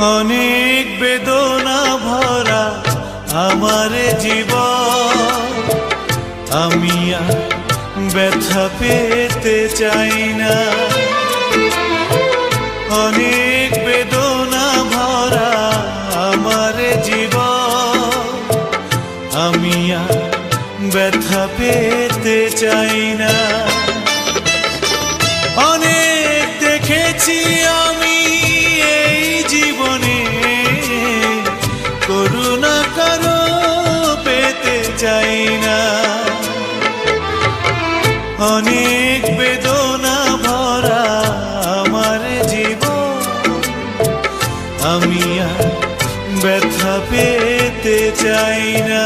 অনেক বেদনা ভরা আমার জীবন, আমি আর ব্যথা পেতে চাই না। অনেক বেদনা ভরা আমার জীবন, আমি আর ব্যথা পেতে চাই না। অনেক দেখেছি আমি এই জীবনে, করুণা কারো পেতে চাই না। অনেক বেদনা ভরা আমার জীবন, আমি আর ব্যথা পেতে চাই না।